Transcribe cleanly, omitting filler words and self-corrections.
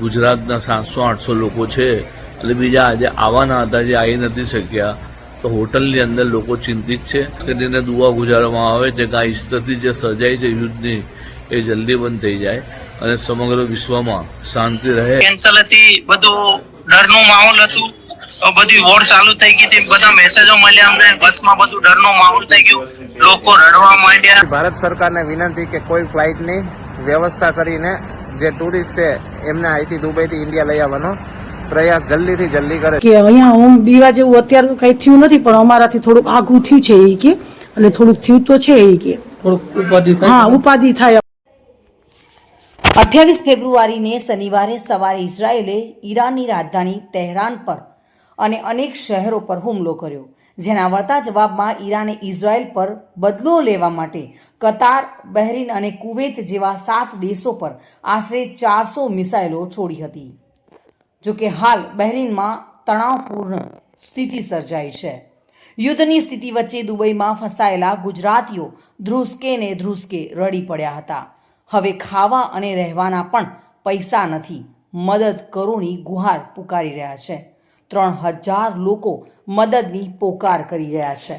ગુજરાતના 700-800 લોકો છે એટલે બીજા આજે આવવાના હતા જે આવી નથી શક્યા, તો હોટલની અંદર લોકો ચિંતિત છે. કરીને દુઆ ગુજારવામાં આવે છે કે આ સ્થિતિ જે સર્જાઈ છે યુદ્ધની એ જલ્દી બંધ થઈ જાય અને સમગ્ર વિશ્વમાં શાંતિ રહે. કેન્સલ હતી, બધું ડરનો માહોલ હતું, બધી વોર ચાલુ થઈ ગઈ હતી, બધા મેસેજો મળ્યા અમને, બસમાં બધું ડરનો માહોલ થઈ ગયો, લોકો રડવા માંડ્યા. ભારત સરકારને વિનંતી કે કોઈ ફ્લાઇટની વ્યવસ્થા કરીને જે ટુરિસ્ટ છે એમને અહીંથી દુબઈથી ઇન્ડિયા લઈ આવવાનો પ્રયાસ જલ્દીથી જલ્દી કરે. કે અહીંયા હું દીવા જેવું અત્યારે કઈ થયું નથી, પણ અમારાથી થોડુંક આઘું થયું છે એ કે, અને થોડુંક થયું તો છે એ કે ઉપાધિ થાય. 28 ફેબ્રુઆરીને શનિવારે સવારે ઇઝરાયેલે ઈરાનની રાજધાની તહેરાન પર અને અનેક શહેરો પર હુમલો કર્યો, જેના વળતા જવાબમાં ઈરાને ઇઝરાયેલ પર બદલો લેવા માટે કતાર, બહેરીન અને કુવૈત જેવા 7 દેશો પર આશરે 400 મિસાઇલો છોડી હતી. જોકે હાલ બહેરીનમાં તણાવપૂર્ણ સ્થિતિ સર્જાઈ છે. યુદ્ધની સ્થિતિ વચ્ચે દુબઈમાં ફસાયેલા ગુજરાતીઓ ધ્રુસકે ને ધ્રુસકે રડી પડ્યા હતા. હવે ખાવા અને રહેવાના પણ પૈસા નથી, મદદ કરોની ગુહાર પુકારી રહ્યા છે. 3000 લોકો મદદની પોકાર કરી રહ્યા છે.